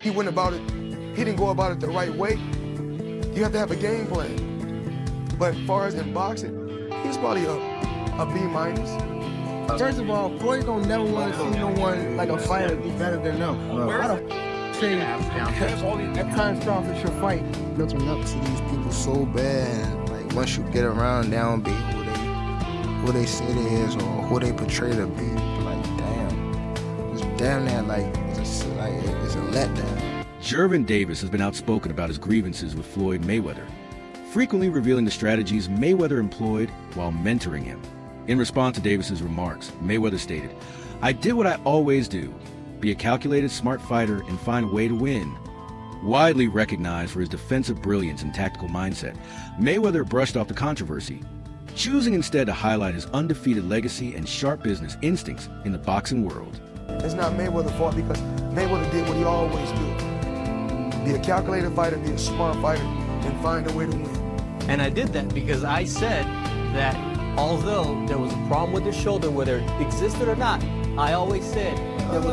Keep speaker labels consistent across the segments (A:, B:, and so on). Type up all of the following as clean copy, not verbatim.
A: He went about it, he didn't go about it the right way. You have to have a game plan. But as far as in boxing, he's probably a B minus.
B: First of all, Floyd don't never want to see no one like a fighter be better than them. Why the say that catastrophic your fight?
C: Looking up to these people so bad. Like once you get around, they don't be who they say they is or who they portray to be. Like damn, it's damn near like it's a letdown.
D: Gervonta Davis has been outspoken about his grievances with Floyd Mayweather, frequently revealing the strategies Mayweather employed while mentoring him. In response to Davis's remarks, Mayweather stated, "I did what I always do, be a calculated, smart fighter and find a way to win." Widely recognized for his defensive brilliance and tactical mindset, Mayweather brushed off the controversy, choosing instead to highlight his undefeated legacy and sharp business instincts in the boxing world.
A: It's not Mayweather's fault because Mayweather did what he always do. Be a calculated fighter, be a smart fighter, and find a way to win.
E: And I did that because I said that although there was a problem with his shoulder, whether it existed or not, I always said hold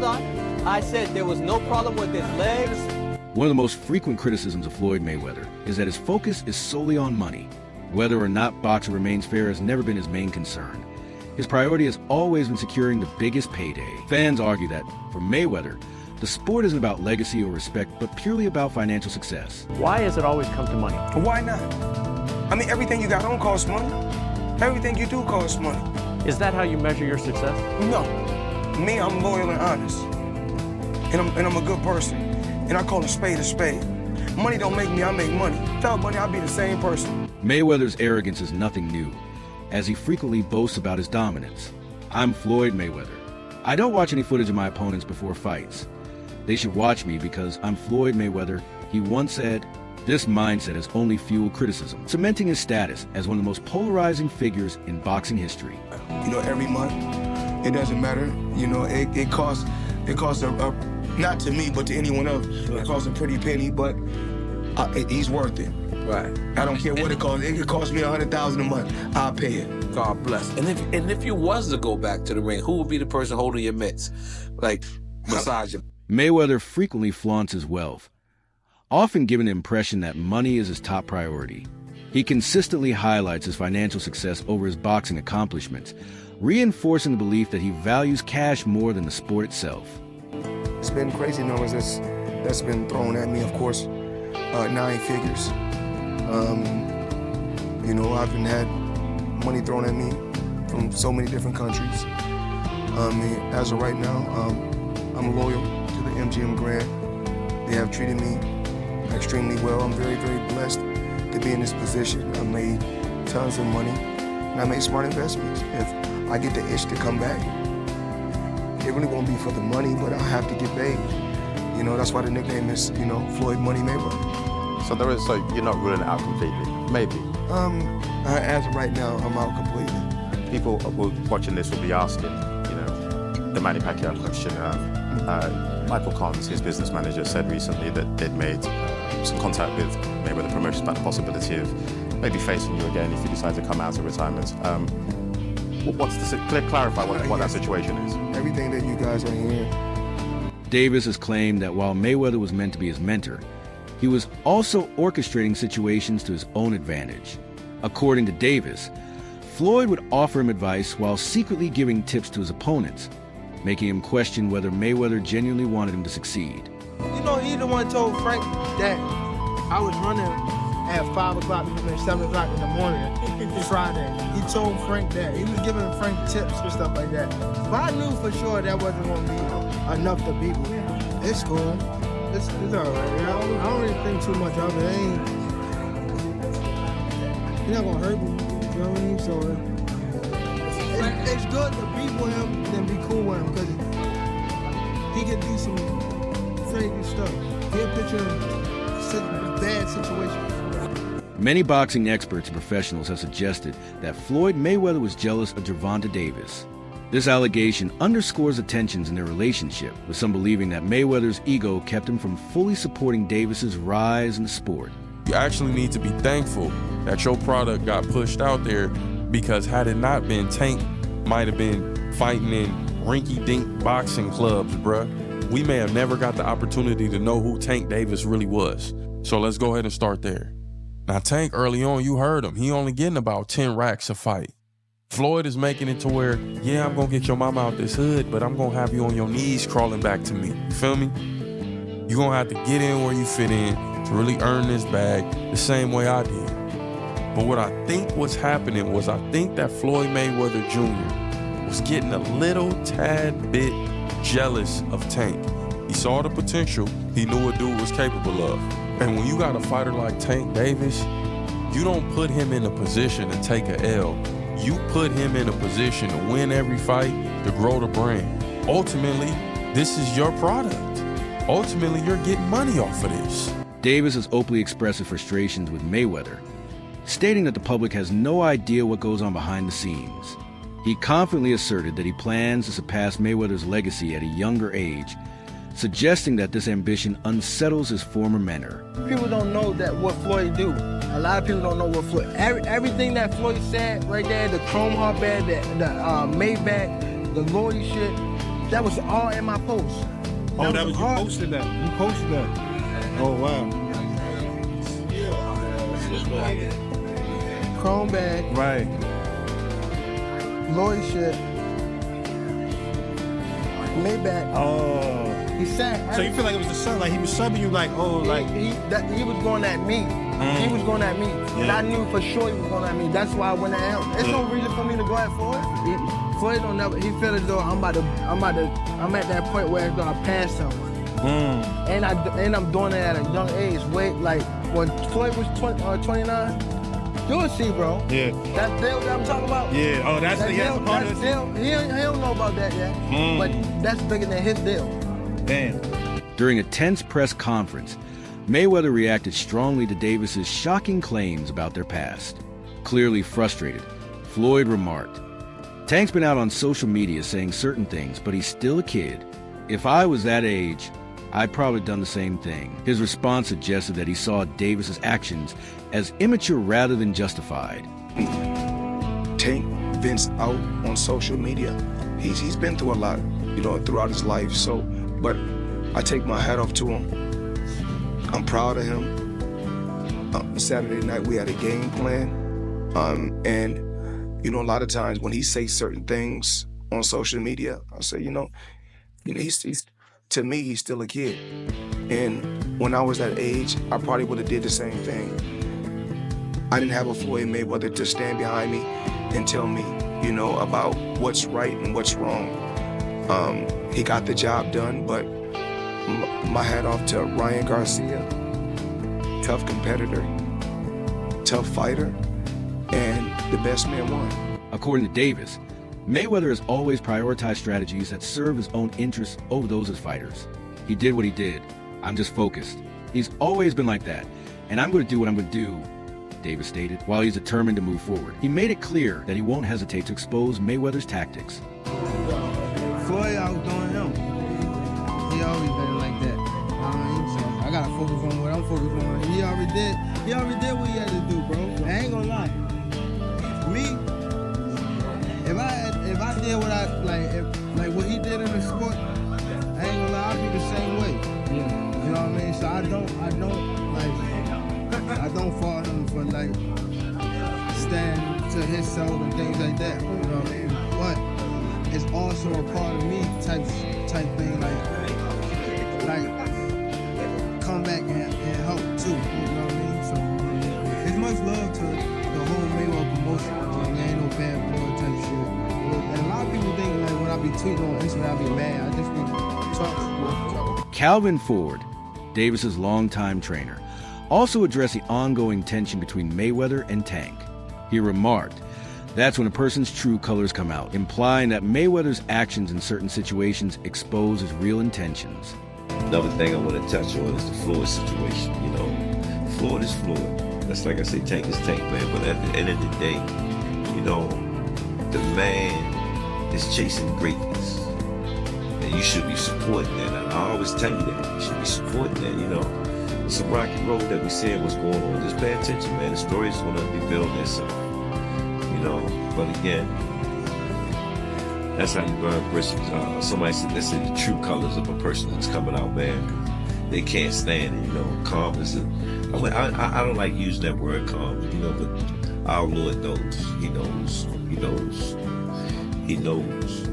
E: on. I said there was no problem with his legs.
D: One of the most frequent criticisms of Floyd Mayweather is that his focus is solely on money. Whether or not boxing remains fair has never been his main concern. His priority has always been securing the biggest payday. Fans argue that, for Mayweather, the sport isn't about legacy or respect, but purely about financial success.
E: Why has it always come to money?
A: Why not? I mean, everything you got don't cost money. Everything you do costs money.
E: Is that how you measure your success?
A: No. Me, I'm loyal and honest. And I'm a good person. And I call a spade a spade. Money don't make me, I make money. Without money, I'll be the same person.
D: Mayweather's arrogance is nothing new, as he frequently boasts about his dominance. "I'm Floyd Mayweather. I don't watch any footage of my opponents before fights. They should watch me because I'm Floyd Mayweather," he once said. This mindset has only fueled criticism, cementing his status as one of the most polarizing figures in boxing history.
A: You know, every month, it doesn't matter. You know, it costs a not to me, but to anyone else, it costs a pretty penny, but he's worth it.
F: Right.
A: I don't care what it costs. It could cost me $100,000 a month. I'll pay it.
F: God bless. And if you was to go back to the ring, who would be the person holding your mitts? Like, massaging?
D: Mayweather frequently flaunts his wealth, often giving the impression that money is his top priority. He consistently highlights his financial success over his boxing accomplishments, reinforcing the belief that he values cash more than the sport itself.
A: It's been crazy numbers that's been thrown at me, of course. 9 figures. You know, I've been had money thrown at me from so many different countries. As of right now, I'm loyal to the MGM Grand. They have treated me extremely well. I'm very, very blessed to be in this position. I made tons of money, and I made smart investments. If I get the itch to come back, it really won't be for the money, but I have to get paid. You know, that's why the nickname is, you know, Floyd Money Mayweather.
G: So you're not ruling it out completely? Maybe.
A: As of right now, I'm out completely.
G: People watching this will be asking, you know, the Manny Pacquiao question. Michael Confronts, his business manager, said recently that they'd made some contact with Mayweather Promotions about the possibility of maybe facing you again if you decide to come out of retirement. Clarify what that situation is.
A: Everything that you guys are hearing.
D: Davis has claimed that while Mayweather was meant to be his mentor, he was also orchestrating situations to his own advantage. According to Davis, Floyd would offer him advice while secretly giving tips to his opponents, making him question whether Mayweather genuinely wanted him to succeed.
B: You know, he the one told Frank that I was running at 5 o'clock, 7 o'clock in the morning Friday. He told Frank that. He was giving Frank tips and stuff like that. But I knew for sure that wasn't going to be enough to beat me. It's cool. It's all right. I don't really think too much of it. He's not going to hurt me. You know what I mean? So it's good to be with him than be cool with him because he can do some crazy stuff. He'll put you in bad situations.
D: Many boxing experts and professionals have suggested that Floyd Mayweather was jealous of Gervonta Davis. This allegation underscores the tensions in their relationship, with some believing that Mayweather's ego kept him from fully supporting Davis's rise in the sport.
H: You actually need to be thankful that your product got pushed out there, because had it not been, Tank might have been fighting in rinky-dink boxing clubs, bruh. We may have never got the opportunity to know who Tank Davis really was. So let's go ahead and start there. Now, Tank, early on, you heard him. He only getting about 10 racks a fight. Floyd is making it to where, yeah, I'm gonna get your mama out this hood, but I'm gonna have you on your knees crawling back to me. You feel me? You're gonna have to get in where you fit in to really earn this bag the same way I did. But what I think was happening was I think that Floyd Mayweather Jr. was getting a little tad bit jealous of Tank. He saw the potential. He knew what dude was capable of. And when you got a fighter like Tank Davis, you don't put him in a position to take a L. You put him in a position to win every fight, to grow the brand. Ultimately, this is your product. Ultimately, you're getting money off of this.
D: Davis has openly expressed his frustrations with Mayweather, stating that the public has no idea what goes on behind the scenes. He confidently asserted that he plans to surpass Mayweather's legacy at a younger age, suggesting that this ambition unsettles his former mentor.
B: People don't know that what Floyd do. A lot of people don't know what Floyd. Everything that Floyd said right there, the chrome heart band, the Maybach, the lawyer shit, that was all in my post.
I: Oh, that was you posted that. You posted that. Oh wow.
B: Chrome bag.
I: Right.
B: Lloyd shit. Maybach.
I: Oh.
B: He said.
I: So you feel like it was the sub, like he was subbing you, like, oh, like
B: he was going at me. He was going at me, and I knew for sure he was going at me. That's why I went at him. There's no reason for me to go at Floyd. Floyd don't never. He feel as though I'm at that point where it's gonna pass him. And I'm doing it at a young age. Wait, like when Floyd was 29. You'll see, bro.
I: Yeah.
B: That deal that I'm talking about.
I: Yeah. Oh, that's the part of it.
B: He don't know about that yet. But that's bigger than his deal.
I: Damn.
D: During a tense press conference, Mayweather reacted strongly to Davis's shocking claims about their past. Clearly frustrated, Floyd remarked, "Tank's been out on social media saying certain things, but he's still a kid. If I was that age, I'd probably done the same thing." His response suggested that he saw Davis's actions as immature rather than justified.
A: Tank vents out on social media. He's been through a lot, throughout his life. So, but I take my hat off to him. I'm proud of him. Saturday night we had a game plan, and a lot of times when he says certain things on social media, I say, he's to me he's still a kid. And when I was that age, I probably would have did the same thing. I didn't have a Floyd Mayweather to stand behind me and tell me, about what's right and what's wrong. He got the job done, but my hat off to Ryan Garcia, tough competitor, tough fighter, and the best man won.
D: According to Davis, Mayweather has always prioritized strategies that serve his own interests over those of fighters. He did what he did. I'm just focused. He's always been like that, and I'm going to do what I'm going to do, Davis stated, while he's determined to move forward. He made it clear that he won't hesitate to expose Mayweather's tactics.
B: Floyd outdoing him. He always been like that. So I gotta focus on what I'm focused on. He already did what he had to do, bro. I ain't gonna lie. Me, if I did what I like what he did in the sport, I ain't gonna lie, I'd be the same way. You know what I mean? So I don't fault him for stand to himself and things like that. You know what I mean? But it's also a part of me type thing, like come back and help too. You know what I mean? So it's much love to the whole Mayweather promotion. There ain't no bad blood type shit. And a lot of people think when I be tweeting on Instagram, I be mad. I just be talking.
D: Calvin Ford, Davis's longtime trainer, also addressed the ongoing tension between Mayweather and Tank. He remarked, "That's when a person's true colors come out," implying that Mayweather's actions in certain situations expose his real intentions.
J: Another thing I want to touch on is the Floyd situation. Floyd is Floyd. That's like I say, Tank is Tank, man. But at the end of the day, the man is chasing greatness. And you should be supporting that. And I always tell you that. You should be supporting that, It's a rocky road that we see what's going on. Just pay attention, man. The story's going to be building itself. But again, That's how you learn a person. Somebody said, they say the true colors of a person that's coming out, man. They can't stand it, you know. Calm is I don't like using that word calm, you know, but our Lord knows. He knows. He knows. He knows